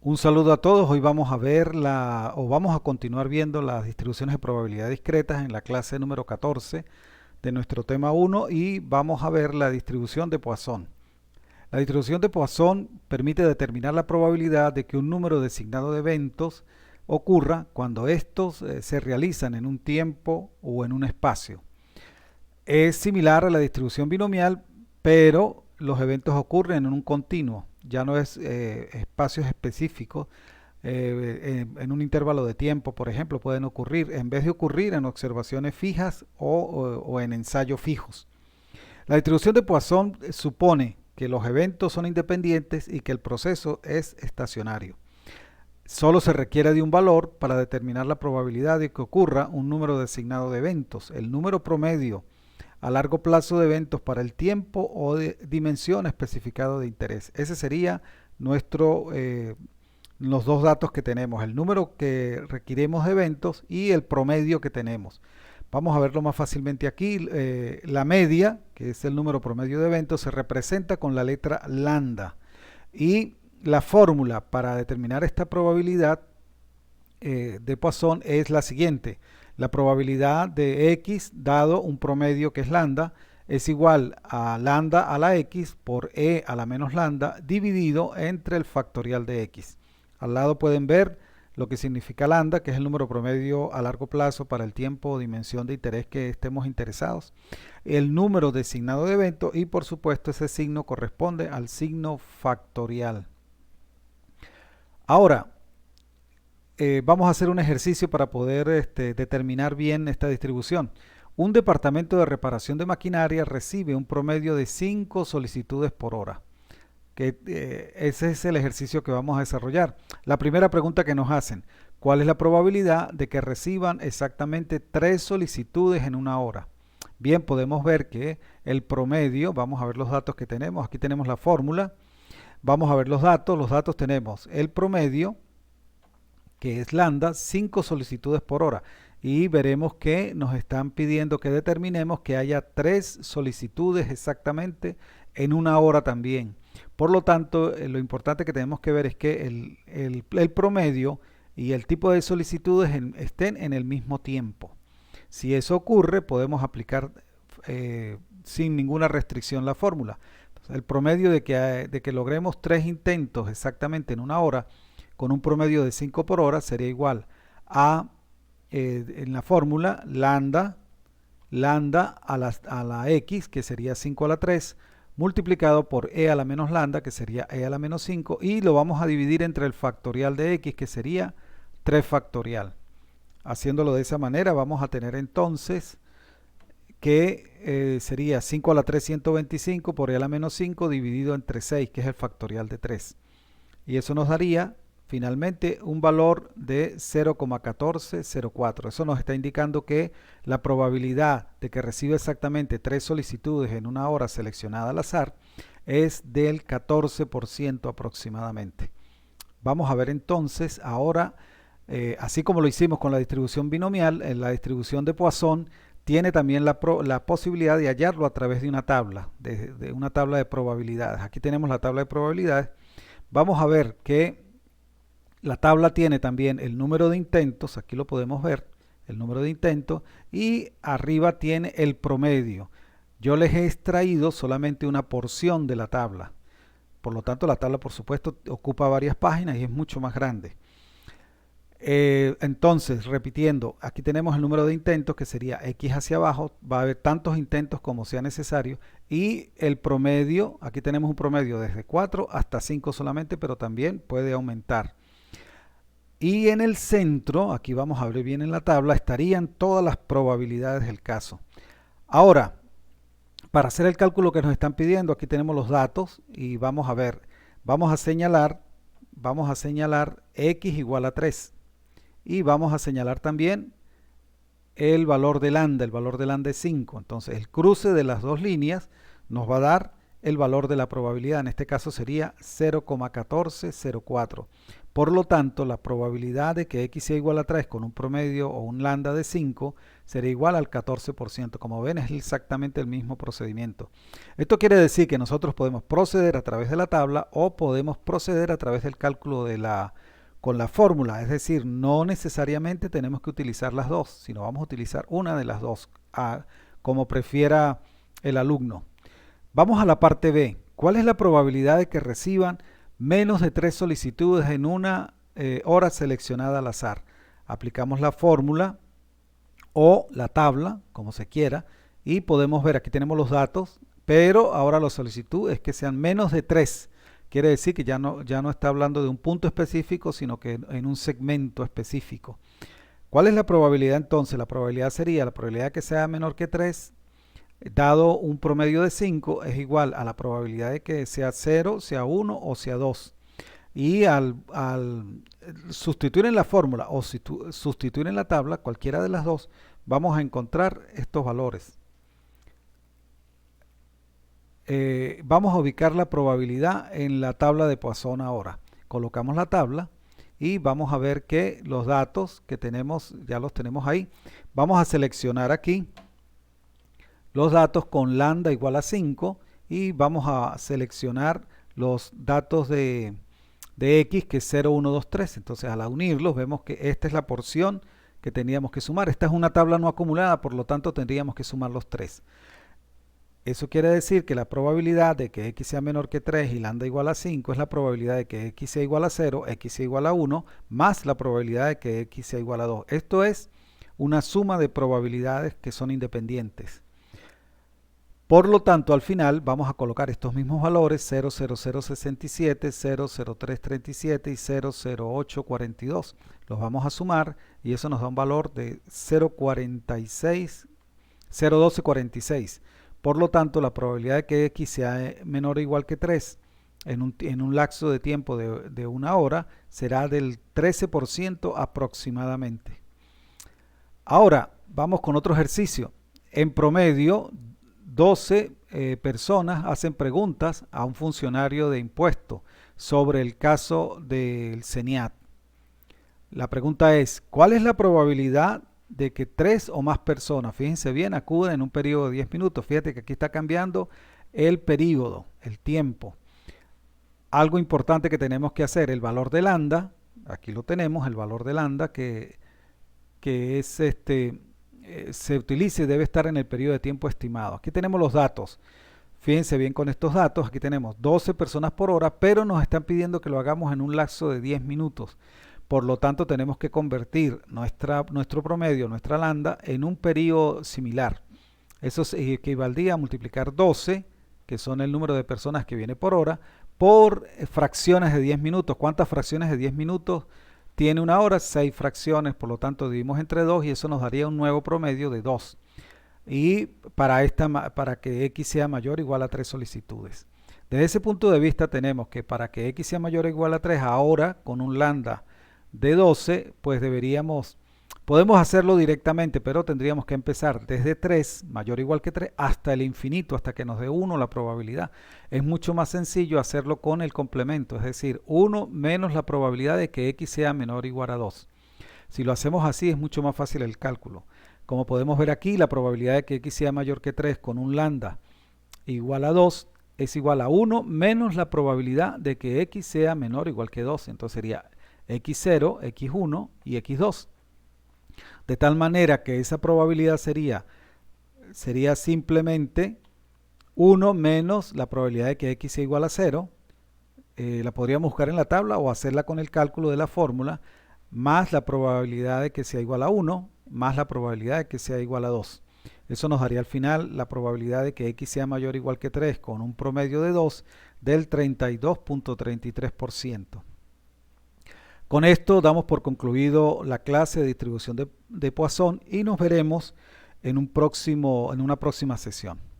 Un saludo a todos. Hoy vamos a ver vamos a continuar viendo las distribuciones de probabilidad discretas en la clase número 14 de nuestro tema 1 y vamos a ver la distribución de Poisson. La distribución de Poisson permite determinar la probabilidad de que un número designado de eventos ocurra cuando estos se realizan en un tiempo o en un espacio. Es similar a la distribución binomial, pero los eventos ocurren en un continuo, ya no es espacios específicos, en un intervalo de tiempo, por ejemplo, pueden ocurrir, en vez de ocurrir en observaciones fijas o en ensayos fijos. La distribución de Poisson supone que los eventos son independientes y que el proceso es estacionario. Solo se requiere de un valor para determinar la probabilidad de que ocurra un número designado de eventos. El número promedio a largo plazo de eventos para el tiempo o de dimensión especificado de interés. Ese sería los dos datos que tenemos, el número que requerimos de eventos y el promedio que tenemos. Vamos a verlo más fácilmente aquí. La media, que es el número promedio de eventos, se representa con la letra lambda. Y la fórmula para determinar esta probabilidad de Poisson es la siguiente. La probabilidad de x dado un promedio que es lambda es igual a lambda a la x por e a la menos lambda dividido entre el factorial de x. Al lado pueden ver lo que significa lambda, que es el número promedio a largo plazo para el tiempo o dimensión de interés que estemos interesados, el número designado de evento y por supuesto ese signo corresponde al signo factorial. Ahora, vamos a hacer un ejercicio para poder determinar bien esta distribución. Un departamento de reparación de maquinaria recibe un promedio de 5 solicitudes por hora. Ese es el ejercicio que vamos a desarrollar. La primera pregunta que nos hacen: ¿cuál es la probabilidad de que reciban exactamente 3 solicitudes en una hora? Bien, podemos ver que el promedio, vamos a ver los datos que tenemos. Aquí tenemos la fórmula. Vamos a ver los datos. Los datos tenemos el promedio, que es lambda, 5 solicitudes por hora. Y veremos que nos están pidiendo que determinemos que haya 3 solicitudes exactamente en una hora también. Por lo tanto, lo importante que tenemos que ver es que el promedio y el tipo de solicitudes estén en el mismo tiempo. Si eso ocurre, podemos aplicar sin ninguna restricción la fórmula. Entonces, el promedio de que logremos 3 intentos exactamente en una hora con un promedio de 5 por hora sería igual a, en la fórmula, lambda a la x, que sería 5 a la 3, multiplicado por e a la menos lambda, que sería e a la menos 5, y lo vamos a dividir entre el factorial de x, que sería 3 factorial. Haciéndolo de esa manera, vamos a tener entonces que sería 5 a la 3, 125 por e a la menos 5 dividido entre 6, que es el factorial de 3. Y eso nos daría finalmente un valor de 0,1404. Eso nos está indicando que la probabilidad de que reciba exactamente 3 solicitudes en una hora seleccionada al azar es del 14% aproximadamente. Vamos a ver entonces ahora, así como lo hicimos con la distribución binomial, en la distribución de Poisson tiene también la posibilidad de hallarlo a través de una tabla, de una tabla de probabilidades. Aquí tenemos la tabla de probabilidades. Vamos a ver que la tabla tiene también el número de intentos, aquí lo podemos ver, el número de intentos, y arriba tiene el promedio. Yo les he extraído solamente una porción de la tabla. Por lo tanto, la tabla, por supuesto, ocupa varias páginas y es mucho más grande. Entonces, repitiendo, aquí tenemos el número de intentos, que sería x hacia abajo, va a haber tantos intentos como sea necesario, y el promedio, aquí tenemos un promedio desde 4 hasta 5 solamente, pero también puede aumentar. Y en el centro, aquí vamos a ver bien en la tabla, estarían todas las probabilidades del caso. Ahora, para hacer el cálculo que nos están pidiendo, aquí tenemos los datos y vamos a ver, vamos a señalar x igual a 3. Y vamos a señalar también el valor de lambda, es 5. Entonces el cruce de las dos líneas nos va a dar el valor de la probabilidad, en este caso sería 0,1404. Por lo tanto, la probabilidad de que x sea igual a 3 con un promedio o un lambda de 5 sería igual al 14%. Como ven, es exactamente el mismo procedimiento. Esto quiere decir que nosotros podemos proceder a través de la tabla o podemos proceder a través del cálculo con la fórmula. Es decir, no necesariamente tenemos que utilizar las dos, sino vamos a utilizar una de las dos, como prefiera el alumno. Vamos a la parte B. ¿Cuál es la probabilidad de que reciban menos de 3 solicitudes en una hora seleccionada al azar? Aplicamos la fórmula o la tabla, como se quiera, y podemos ver, aquí tenemos los datos, pero ahora la solicitud es que sean menos de 3. Quiere decir que ya no está hablando de un punto específico, sino que en un segmento específico. ¿Cuál es la probabilidad entonces? La probabilidad sería la probabilidad de que sea menor que 3, dado un promedio de 5, es igual a la probabilidad de que sea 0, sea 1 o sea 2. Y al sustituir en la fórmula o sustituir en la tabla, cualquiera de las dos, vamos a encontrar estos valores. Vamos a ubicar la probabilidad en la tabla de Poisson ahora. Colocamos la tabla y vamos a ver que los datos que tenemos, ya los tenemos ahí. Vamos a seleccionar aquí los datos con lambda igual a 5 y vamos a seleccionar los datos de x, que es 0, 1, 2, 3. Entonces al unirlos vemos que esta es la porción que teníamos que sumar. Esta es una tabla no acumulada, por lo tanto tendríamos que sumar los 3. Eso quiere decir que la probabilidad de que x sea menor que 3 y lambda igual a 5 es la probabilidad de que x sea igual a 0, x sea igual a 1, más la probabilidad de que x sea igual a 2. Esto es una suma de probabilidades que son independientes. Por lo tanto, al final vamos a colocar estos mismos valores 00067, 00337 y 00842. Los vamos a sumar y eso nos da un valor de 01246. Por lo tanto, la probabilidad de que x sea menor o igual que 3 en un lapso de tiempo de una hora será del 13% aproximadamente. Ahora, vamos con otro ejercicio. En promedio, 12 personas hacen preguntas a un funcionario de impuestos sobre el caso del CENIAT. La pregunta es, ¿cuál es la probabilidad de que 3 o más personas, fíjense bien, acuden en un periodo de 10 minutos? Fíjate que aquí está cambiando el periodo, el tiempo. Algo importante que tenemos que hacer, el valor de lambda, aquí lo tenemos, el valor de lambda que es se utiliza y debe estar en el periodo de tiempo estimado. Aquí tenemos los datos. Fíjense bien con estos datos, aquí tenemos 12 personas por hora, pero nos están pidiendo que lo hagamos en un lapso de 10 minutos. Por lo tanto, tenemos que convertir nuestro promedio, nuestra lambda, en un periodo similar. Eso equivaldría a multiplicar 12, que son el número de personas que viene por hora, por fracciones de 10 minutos. ¿Cuántas fracciones de 10 minutos tiene una hora? 6 fracciones, por lo tanto dividimos entre 2 y eso nos daría un nuevo promedio de 2. Y para que x sea mayor o igual a 3 solicitudes. Desde ese punto de vista tenemos que para que x sea mayor o igual a 3, ahora con un lambda de 12, pues podemos hacerlo directamente, pero tendríamos que empezar desde 3, mayor o igual que 3, hasta el infinito, hasta que nos dé 1 la probabilidad. Es mucho más sencillo hacerlo con el complemento, es decir, 1 menos la probabilidad de que x sea menor o igual a 2. Si lo hacemos así es mucho más fácil el cálculo. Como podemos ver aquí, la probabilidad de que x sea mayor que 3 con un lambda igual a 2 es igual a 1 menos la probabilidad de que x sea menor o igual que 2. Entonces sería x0, x1 y x2. De tal manera que esa probabilidad sería simplemente 1 menos la probabilidad de que x sea igual a 0. La podríamos buscar en la tabla o hacerla con el cálculo de la fórmula, más la probabilidad de que sea igual a 1, más la probabilidad de que sea igual a 2. Eso nos daría al final la probabilidad de que x sea mayor o igual que 3 con un promedio de 2 del 32.33%. Con esto damos por concluido la clase de distribución de Poisson y nos veremos en una próxima sesión.